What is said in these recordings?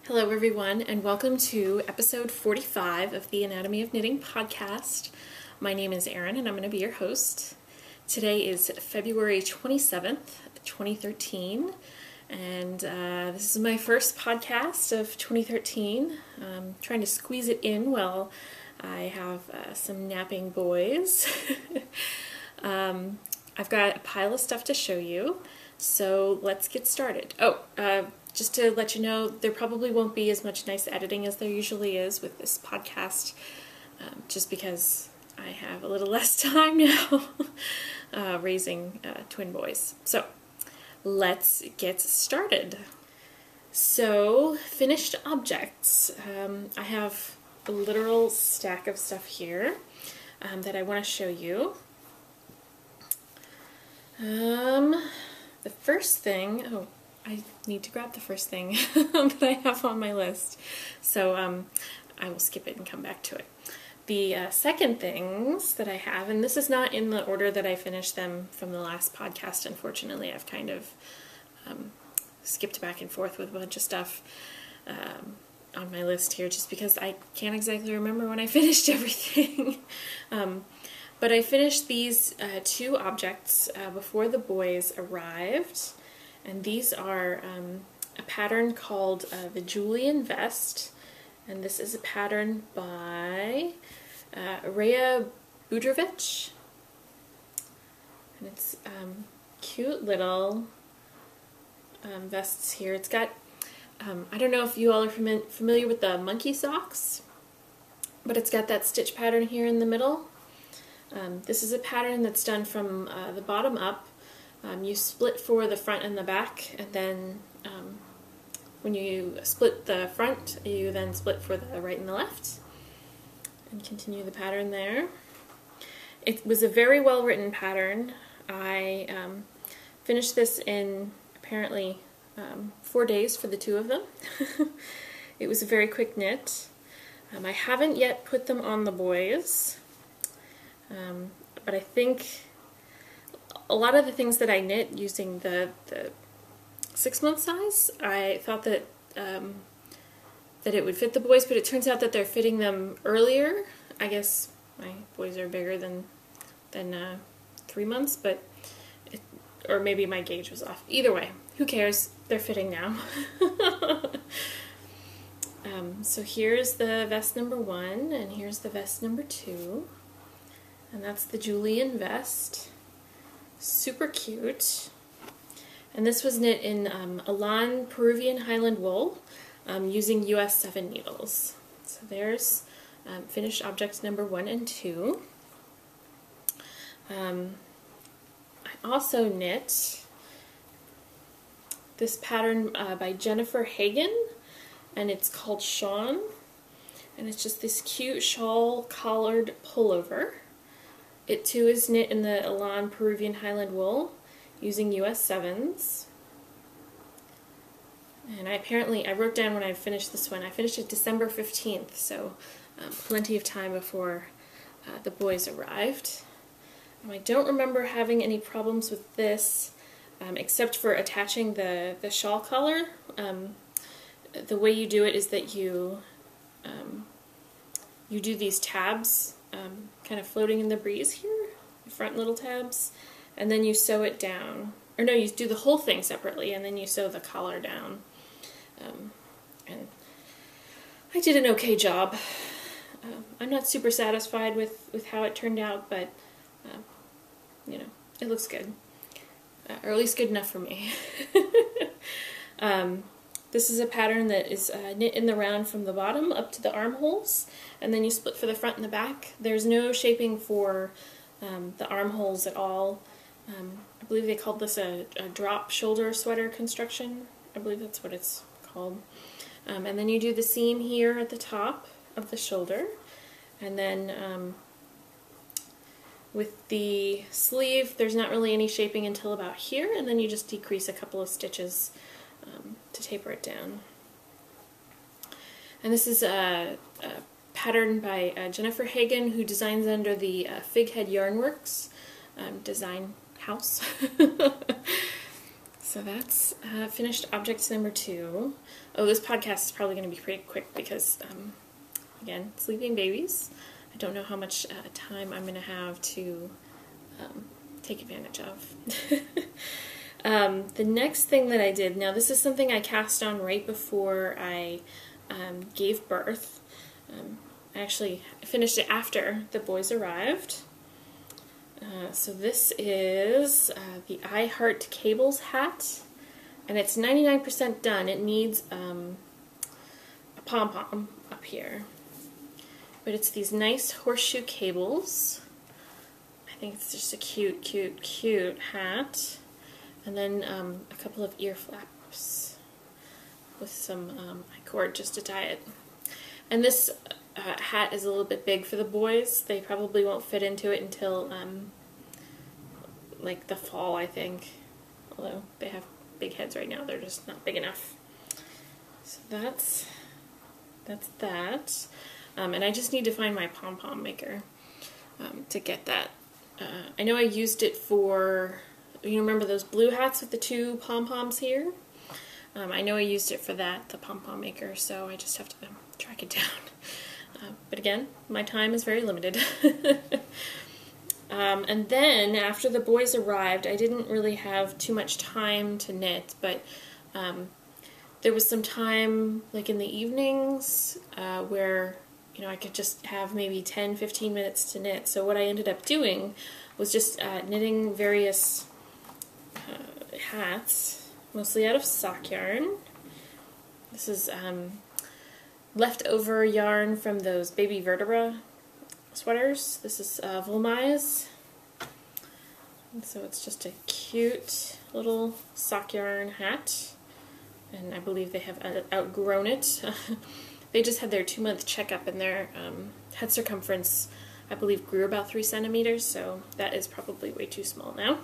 Hello everyone, and welcome to episode 45 of the Anatomy of Knitting podcast. My name is Erin and I'm going to be your host. Today is February 27th, 2013, and this is my first podcast of 2013. I'm trying to squeeze it in while I have some napping boys. I've got a pile of stuff to show you, so let's get started. Just to let you know, there probably won't be as much nice editing as there usually is with this podcast, just because I have a little less time now raising twin boys. So let's get started. So, finished objects. I have a literal stack of stuff here that I want to show you. The first thing, I need to grab the first thing that I have on my list, so I will skip it and come back to it. The second things that I have, and this is not in the order that I finished them from the last podcast, unfortunately. I've kind of skipped back and forth with a bunch of stuff on my list here just because I can't exactly remember when I finished everything. But I finished these two objects before the boys arrived. And these are a pattern called the Julian Vest, and this is a pattern by Rhea Budrovich, and it's cute little vests here. It's got, I don't know if you all are familiar with the monkey socks, but it's got that stitch pattern here in the middle. This is a pattern that's done from the bottom up. You split for the front and the back, and then when you split the front, you then split for the right and the left, and continue the pattern there. It was a very well written pattern. I finished this in apparently 4 days for the two of them. It was a very quick knit. I haven't yet put them on the boys, but I think a lot of the things that I knit using the 6-month size, I thought that that it would fit the boys, but it turns out that they're fitting them earlier. I guess my boys are bigger than 3 months, but or maybe my gauge was off. Either way, who cares? They're fitting now. So here's the vest number 1, and here's the vest number 2, and that's the Julian Vest. Super cute. And this was knit in Elan Peruvian Highland wool using US 7 needles. So there's finished objects number 1 and 2. I also knit this pattern by Jennifer Hagen, and it's called Sean, and it's just this cute shawl collared pullover. It too is knit in the Elan Peruvian Highland wool using US 7s. And I wrote down when I finished this one, I finished it December 15th, so plenty of time before the boys arrived. I don't remember having any problems with this, except for attaching the shawl collar. The way you do it is that you do these tabs kind of floating in the breeze here, the front little tabs, and then you sew it down. Or no, you do the whole thing separately, and then you sew the collar down. And I did an okay job. I'm not super satisfied with how it turned out, but you know, it looks good. Or at least good enough for me. This is a pattern that is knit in the round from the bottom up to the armholes, and then you split for the front and the back. There's no shaping for the armholes at all. I believe they called this a drop shoulder sweater construction. I believe that's what it's called. And then you do the seam here at the top of the shoulder, and then with the sleeve, there's not really any shaping until about here, and then you just decrease a couple of stitches to taper it down. And this is a pattern by Jennifer Hagen, who designs under the Fighead Yarnworks design house. So that's finished object number 2. Oh, this podcast is probably going to be pretty quick because, again, sleeping babies. I don't know how much time I'm going to have to take advantage of. The next thing that I did, now this is something I cast on right before I gave birth. I actually finished it after the boys arrived. So this is the I Heart Cables hat, and it's 99% done. It needs a pom-pom up here. But it's these nice horseshoe cables. I think it's just a cute, cute, cute hat. And then a couple of ear flaps with some I-cord just to tie it. And this hat is a little bit big for the boys. They probably won't fit into it until like the fall, I think. Although they have big heads right now, they're just not big enough. So that's that. And I just need to find my pom-pom maker to get that. I know I used it for, you remember those blue hats with the 2 pom-poms here? I know I used it for that, the pom-pom maker, so I just have to track it down. But again, my time is very limited. And then, after the boys arrived, I didn't really have too much time to knit, but there was some time, like in the evenings, where, you know, I could just have maybe 10-15 minutes to knit. So what I ended up doing was just knitting various hats, mostly out of sock yarn. This is leftover yarn from those baby vertebra sweaters. This is Volmise. And so it's just a cute little sock yarn hat. And I believe they have outgrown it. They just had their 2-month checkup, and their head circumference, I believe, grew about 3 centimeters, so that is probably way too small now.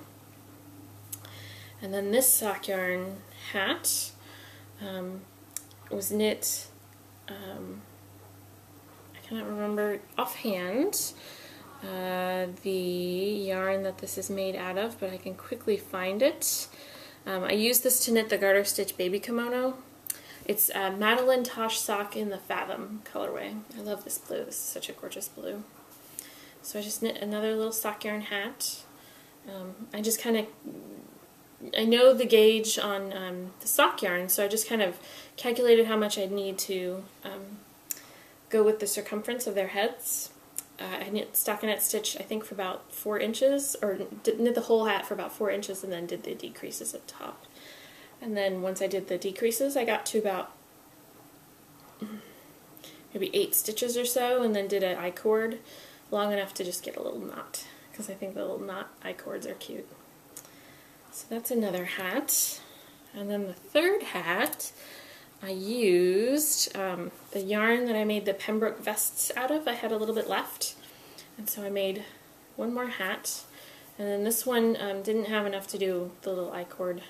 And then this sock yarn hat was knit, I cannot remember offhand the yarn that this is made out of, but I can quickly find it. I used this to knit the garter stitch baby kimono. It's Madeline Tosh sock in the Fathom colorway. I love this blue. This is such a gorgeous blue. So I just knit another little sock yarn hat. I just kind of, I know the gauge on the sock yarn, so I just kind of calculated how much I'd need to go with the circumference of their heads. I knit stockinette stitch, I think, for about 4 inches, or knit the whole hat for about 4 inches, and then did the decreases at the top. And then once I did the decreases, I got to about maybe 8 stitches or so, and then did an I-cord long enough to just get a little knot, because I think the little knot I-cords are cute. So that's another hat. And then the third hat, I used the yarn that I made the Pembroke vests out of. I had a little bit left, and so I made one more hat. And then this one didn't have enough to do the little I-cord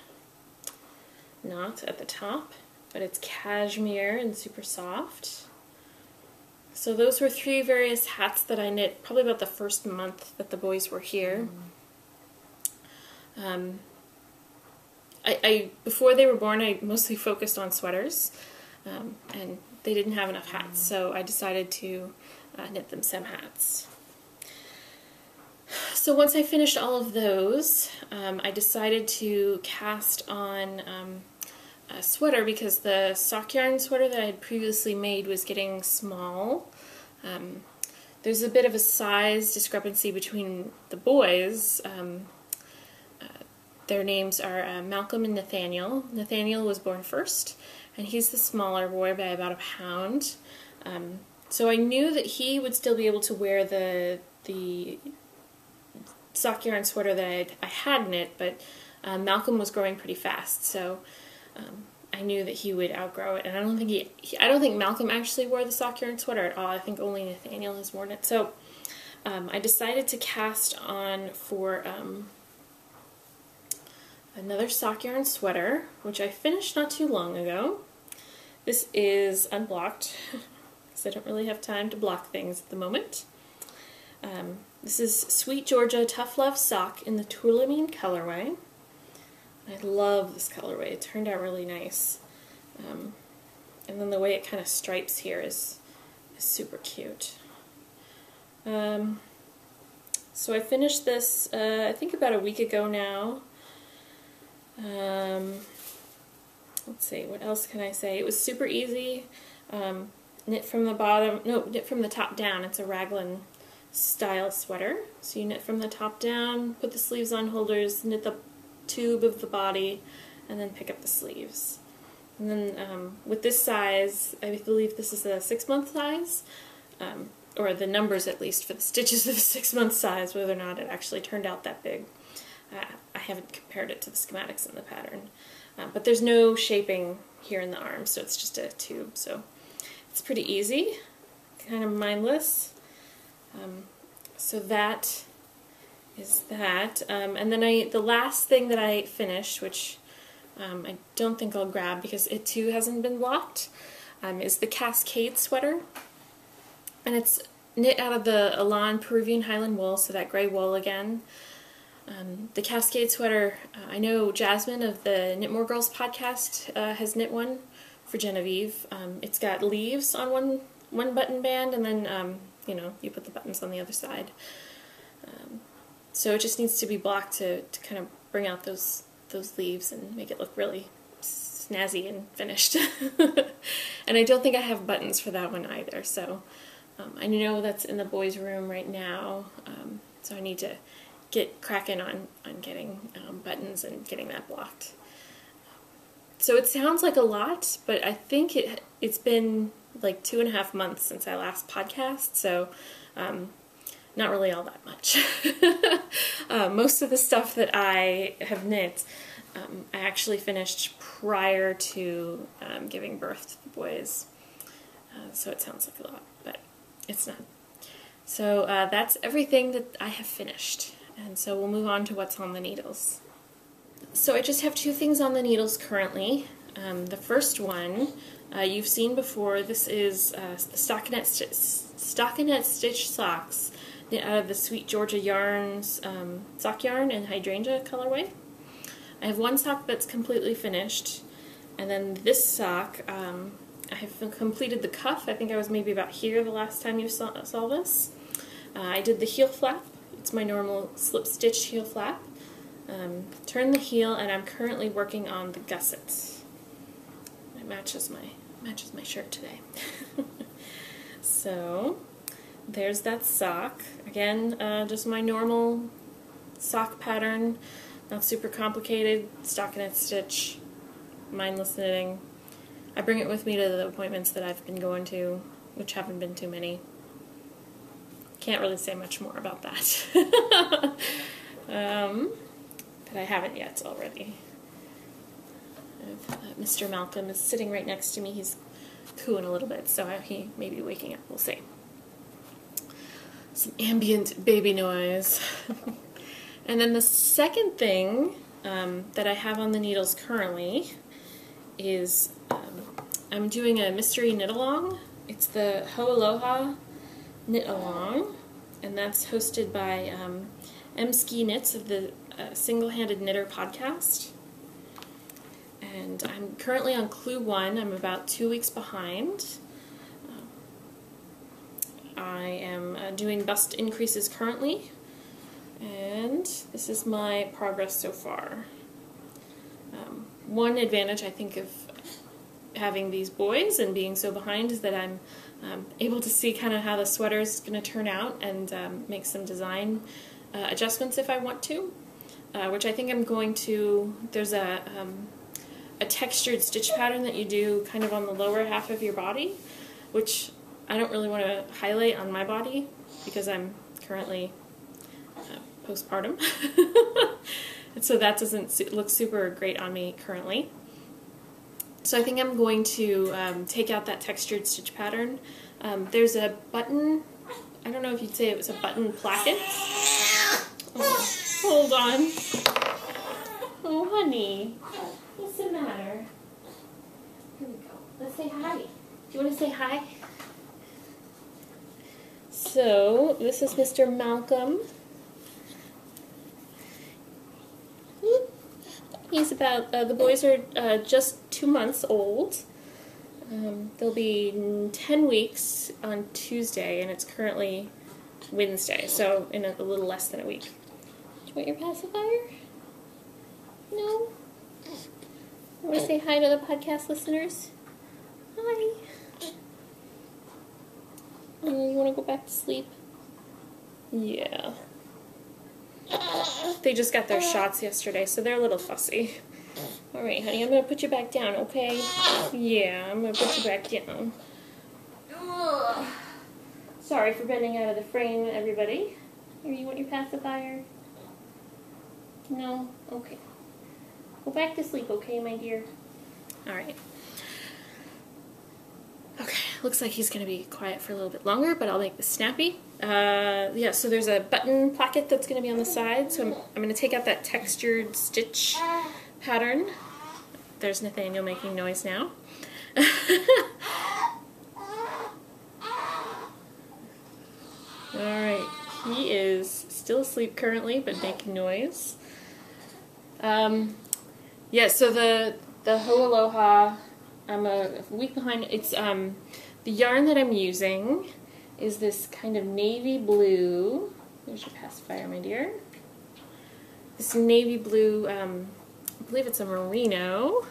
knot at the top, but it's cashmere and super soft. So those were 3 various hats that I knit probably about the first month that the boys were here. Before they were born, I mostly focused on sweaters, and they didn't have enough hats, so I decided to knit them some hats. So once I finished all of those, I decided to cast on a sweater, because the sock yarn sweater that I had previously made was getting small. There's a bit of a size discrepancy between the boys. Their names are Malcolm and Nathaniel. Nathaniel was born first, and he's the smaller boy by about a pound. So I knew that he would still be able to wear the sock yarn sweater that I had knit, but Malcolm was growing pretty fast, so I knew that he would outgrow it. And I don't think Malcolm actually wore the sock yarn sweater at all. I think only Nathaniel has worn it. So I decided to cast on for another sock yarn sweater, which I finished not too long ago. This is unblocked, because I don't really have time to block things at the moment. This is Sweet Georgia Tough Love Sock in the Tulamine colorway. I love this colorway. It turned out really nice. And then the way it kind of stripes here is super cute. So I finished this, I think about a week ago now. Let's see, what else can I say? It was super easy. Knit from the bottom, no, knit from the top down. It's a raglan style sweater. So you knit from the top down, put the sleeves on holders, knit the tube of the body, and then pick up the sleeves. And then with this size, I believe this is a 6-month size, or the numbers at least for the stitches of the 6-month size, whether or not it actually turned out that big. I haven't compared it to the schematics in the pattern. But there's no shaping here in the arm, so it's just a tube. So it's pretty easy, kind of mindless. So that is that. And then the last thing that I finished, which I don't think I'll grab because it too hasn't been blocked, is the Cascade sweater. And it's knit out of the Elan Peruvian Highland wool, so that gray wool again. The Cascade sweater, I know Jasmine of the Knit More Girls podcast has knit one for Genevieve. It's got leaves on one button band, and then you know, you put the buttons on the other side. So it just needs to be blocked to kind of bring out those leaves and make it look really snazzy and finished. And I don't think I have buttons for that one either, so I know that's in the boys' room right now, so I need to get cracking on getting buttons and getting that blocked. So it sounds like a lot, but I think it's been like 2.5 months since I last podcast, so not really all that much. Most of the stuff that I have knit, I actually finished prior to giving birth to the boys, so it sounds like a lot, but it's not. So that's everything that I have finished. And so we'll move on to what's on the needles. So I just have 2 things on the needles currently. The first one you've seen before. This is the stockinette stitch socks knit out of the Sweet Georgia Yarns sock yarn and hydrangea colorway. I have one sock that's completely finished, and then this sock I have completed the cuff. I think I was maybe about here the last time you saw this. I did the heel flap. It's my normal slip stitch heel flap. Turn the heel, and I'm currently working on the gussets. It matches my shirt today. So there's that sock. Again, just my normal sock pattern, not super complicated, stockinette stitch, mindless knitting. I bring it with me to the appointments that I've been going to, which haven't been too many. Can't really say much more about that. But I haven't yet already. Mr. Malcolm is sitting right next to me. He's cooing a little bit, so he may be waking up. We'll see. Some ambient baby noise. And then the second thing that I have on the needles currently is I'm doing a mystery knit along. It's the Ho Aloha Knit Along, and that's hosted by Ski Knits of the Single-Handed Knitter podcast. And I'm currently on Clue 1. I'm about 2 weeks behind. I am doing bust increases currently, and this is my progress so far. One advantage I think of having these boys and being so behind is that I'm able to see kind of how the sweater is going to turn out and make some design adjustments if I want to, which I think I'm going to. There's a textured stitch pattern that you do kind of on the lower half of your body, which I don't really want to highlight on my body because I'm currently postpartum. And so that doesn't look super great on me currently. So I think I'm going to take out that textured stitch pattern. There's a button, I don't know if you'd say it was a button placket. Oh, hold on. Oh, honey. What's the matter? Here we go. Let's say hi. Do you want to say hi? So, this is Mr. Malcolm. He's about, the boys are just 2 months old. They'll be 10 weeks on Tuesday, and it's currently Wednesday, so in a little less than a week. Do you want your pacifier? No? You want to say hi to the podcast listeners? Hi. You want to go back to sleep? Yeah. They just got their shots yesterday, so they're a little fussy. Alright, honey, I'm going to put you back down, okay? Yeah, I'm going to put you back down. Ugh. Sorry for bending out of the frame, everybody. Here, you want your pacifier? No? Okay. Go back to sleep, okay, my dear? Alright. Okay, looks like he's going to be quiet for a little bit longer, but I'll make this snappy. Yeah, so there's a button placket that's going to be on the side, so I'm going to take out that textured stitch pattern. There's Nathaniel making noise now. Alright, he is still asleep currently, but making noise. Yeah, so the Ho Aloha, I'm a week behind. It's the yarn that I'm using is this kind of navy blue. There's your pacifier, my dear. This navy blue, I believe it's a merino.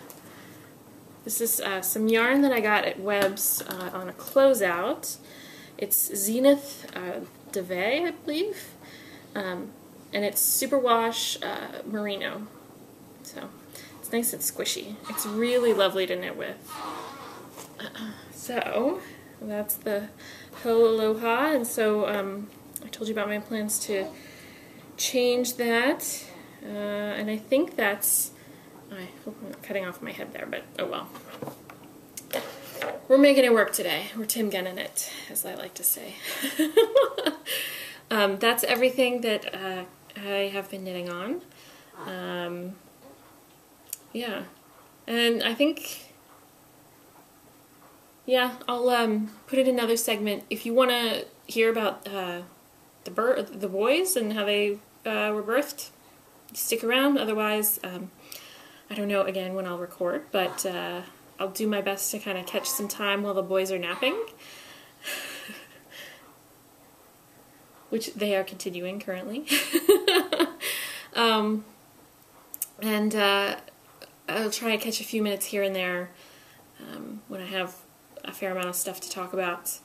This is some yarn that I got at Webb's on a closeout. It's Zenith Duvet, I believe, and it's superwash merino. So it's nice and squishy. It's really lovely to knit with. So that's the Ho Aloha, and so I told you about my plans to change that, and I think that's, I hope I'm not cutting off my head there, but oh well. We're making it work today. We're Tim Gunning it, as I like to say. That's everything that I have been knitting on. Yeah, and I think, yeah, I'll put in another segment. If you want to hear about the boys and how they were birthed, stick around. Otherwise, I don't know again when I'll record, but I'll do my best to kind of catch some time while the boys are napping, which they are continuing currently. And I'll try and catch a few minutes here and there when I have a fair amount of stuff to talk about.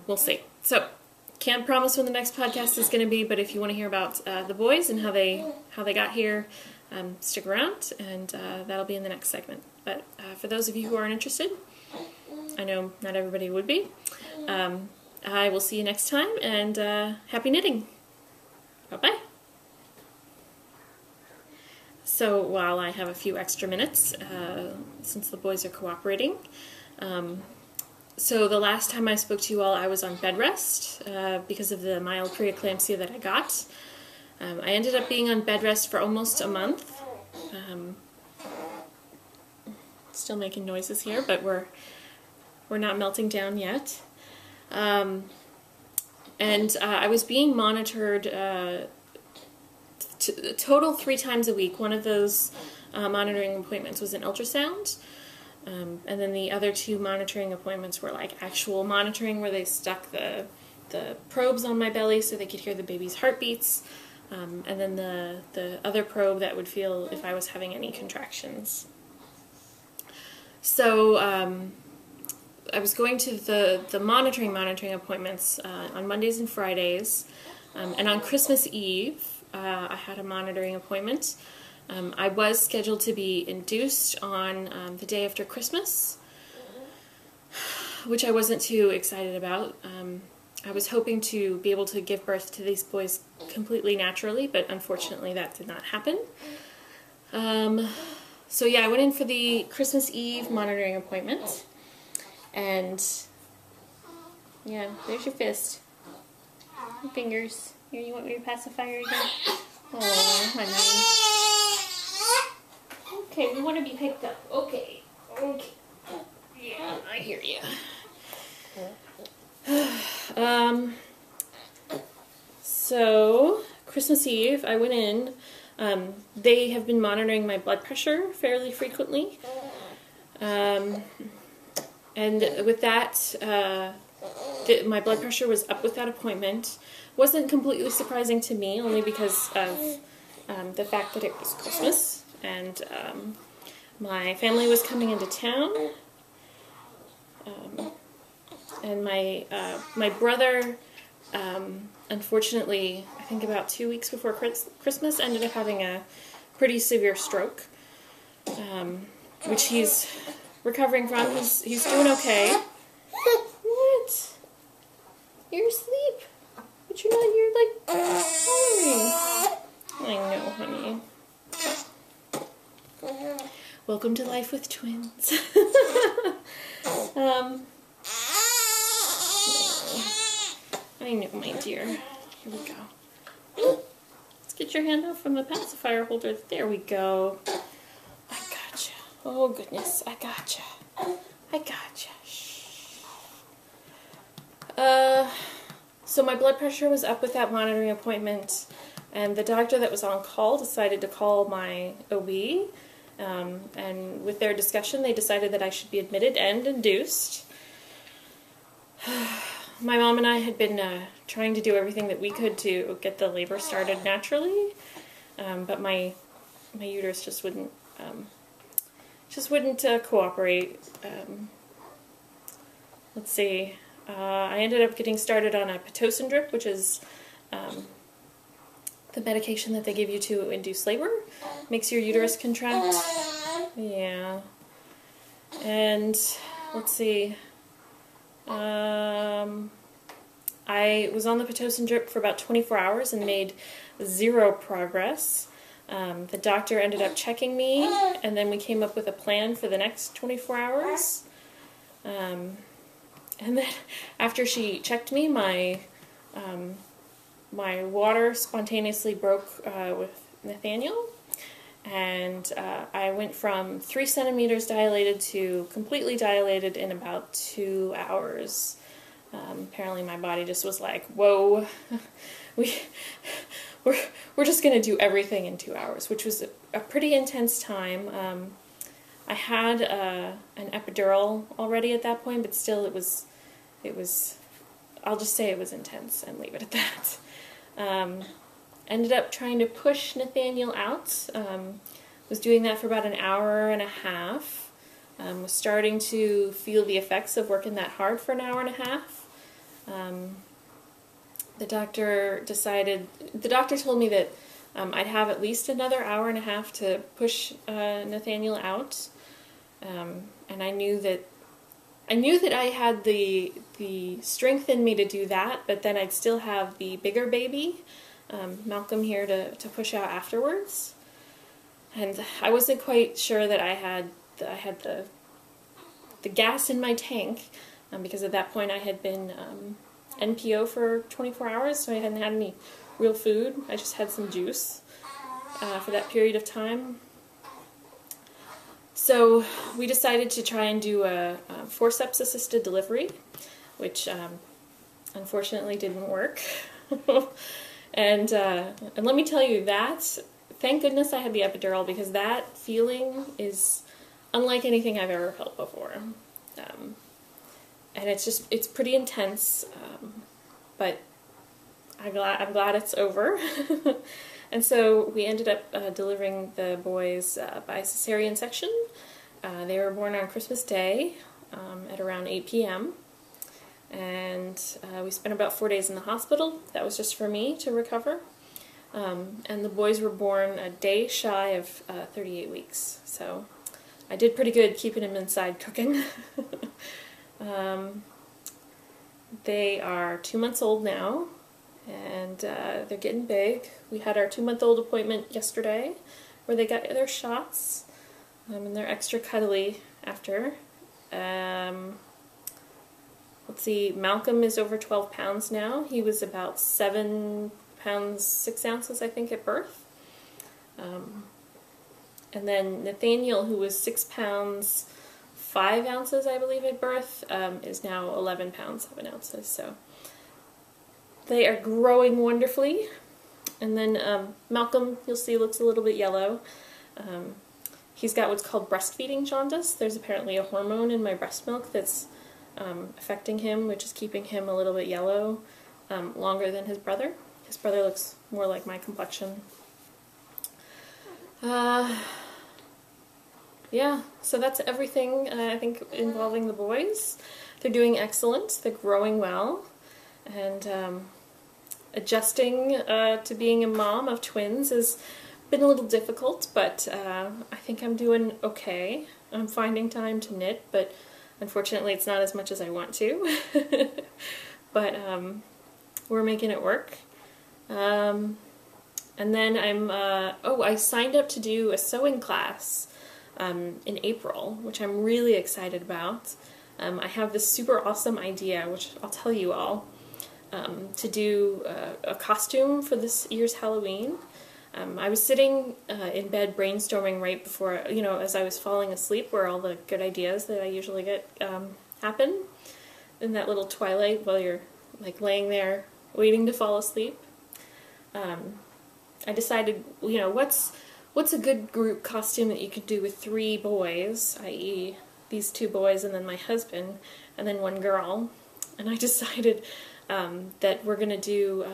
We'll see. So, can't promise when the next podcast is going to be, but if you want to hear about the boys and how they got here, stick around, and that'll be in the next segment. But for those of you who aren't interested, I know not everybody would be, I will see you next time, and happy knitting! Bye-bye! So while I have a few extra minutes, since the boys are cooperating, so the last time I spoke to you all, I was on bed rest because of the mild preeclampsia that I got. I ended up being on bed rest for almost a month. Still making noises here, but we're not melting down yet. And I was being monitored total 3 times a week. One of those monitoring appointments was an ultrasound. And then the other 2 monitoring appointments were like actual monitoring, where they stuck the probes on my belly so they could hear the baby's heartbeats. And then the other probe that would feel if I was having any contractions. So I was going to the monitoring appointments on Mondays and Fridays. And on Christmas Eve, I had a monitoring appointment. I was scheduled to be induced on the day after Christmas, which I wasn't too excited about. I was hoping to be able to give birth to these boys completely naturally, but unfortunately that did not happen. So yeah, I went in for the Christmas Eve monitoring appointment, and yeah, there's your fist. Your fingers. Here, you want your pacifier again? Oh, honey. Okay, we want to be picked up. Okay. Okay. Yeah, I hear you. So, Christmas Eve, I went in They have been monitoring my blood pressure fairly frequently. And with that, my blood pressure was up with that appointment. Wasn't completely surprising to me, only because of the fact that it was Christmas, and my family was coming into town, and my brother, unfortunately, I think about 2 weeks before Christmas, ended up having a pretty severe stroke, which he's recovering from. He's doing okay. What? You're asleep, but you're like snoring. I know, honey. Welcome to life with twins. I know, my dear. Here we go. Let's get your hand out from the pacifier holder. There we go. I gotcha. Oh, goodness. I gotcha. I gotcha. Shh. So my blood pressure was up with that monitoring appointment, and the doctor that was on call decided to call my OB, and with their discussion they decided that I should be admitted and induced. My mom and I had been trying to do everything that we could to get the labor started naturally, but my uterus just wouldn't cooperate. Let's see. I ended up getting started on a Pitocin drip, which is the medication that they give you to induce labor. Makes your uterus contract. Yeah. And let's see. I was on the Pitocin drip for about 24 hours and made zero progress. The doctor ended up checking me, and then we came up with a plan for the next 24 hours. And then after she checked me, my water spontaneously broke with Nathaniel, and I went from 3 centimeters dilated to completely dilated in about 2 hours. Apparently my body just was like, whoa, we're just going to do everything in 2 hours, which was a pretty intense time. I had an epidural already at that point, but still it was, I'll just say it was intense and leave it at that. Ended up trying to push Nathaniel out. Was doing that for about an hour and a half. Was starting to feel the effects of working that hard for an hour and a half. The doctor told me that I'd have at least another hour and a half to push Nathaniel out. And I knew that I had the strength in me to do that, but then I'd still have the bigger baby, Malcolm, here to push out afterwards. And I wasn't quite sure that I had the gas in my tank, because at that point I had been NPO for 24 hours, so I hadn't had any real food. I just had some juice for that period of time. So we decided to try and do a forceps-assisted delivery, which unfortunately didn't work. And let me tell you that, thank goodness I had the epidural, because that feeling is unlike anything I've ever felt before. And it's pretty intense, but I'm glad it's over. And so we ended up delivering the boys by cesarean section. They were born on Christmas Day at around 8 p.m. And we spent about 4 days in the hospital. That was just for me to recover. And the boys were born a day shy of 38 weeks. So I did pretty good keeping them inside cooking. They are 2 months old now, and they're getting big. We had our 2-month-old appointment yesterday where they got their shots, and they're extra cuddly after. Let's see, Malcolm is over 12 pounds now. He was about 7 pounds 6 ounces, I think, at birth. And then Nathaniel, who was 6 pounds 5 ounces, I believe, at birth, is now 11 pounds 7 ounces. So they are growing wonderfully. And then Malcolm, you'll see, looks a little bit yellow. He's got what's called breastfeeding jaundice. There's apparently a hormone in my breast milk that's affecting him, which is keeping him a little bit yellow longer than his brother. His brother looks more like my complexion. Yeah, so that's everything, I think, involving the boys. They're doing excellent. They're growing well. And adjusting to being a mom of twins has been a little difficult, but I think I'm doing okay. I'm finding time to knit, but unfortunately it's not as much as I want to. But we're making it work. And then I signed up to do a sewing class in April, which I'm really excited about. I have this super awesome idea, which I'll tell you all, to do a costume for this year's Halloween. I was sitting in bed brainstorming right before, as I was falling asleep, where all the good ideas that I usually get happen, in that little twilight while you're like laying there waiting to fall asleep. I decided, what's a good group costume that you could do with 3 boys, i.e. these 2 boys and then my husband, and then 1 girl. And I decided that we're going to do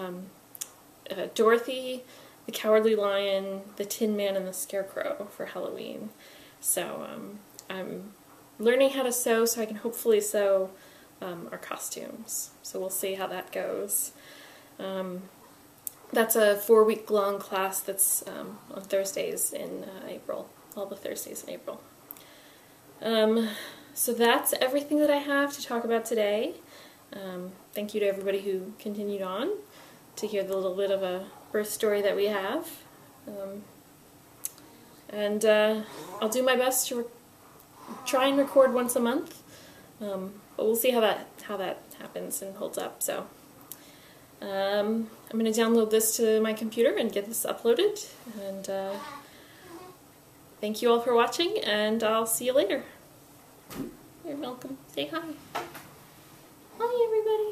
Dorothy, the Cowardly Lion, the Tin Man, and the Scarecrow for Halloween. So I'm learning how to sew so I can hopefully sew our costumes. So we'll see how that goes. That's a 4-week-long class that's on Thursdays in April, all the Thursdays in April. So that's everything that I have to talk about today. Thank you to everybody who continued on to hear the little bit of a birth story that we have. And I'll do my best to try and record once a month, but we'll see how that happens and holds up. So I'm going to download this to my computer and get this uploaded. And thank you all for watching, and I'll see you later. You're welcome. Say hi. Hi, everybody.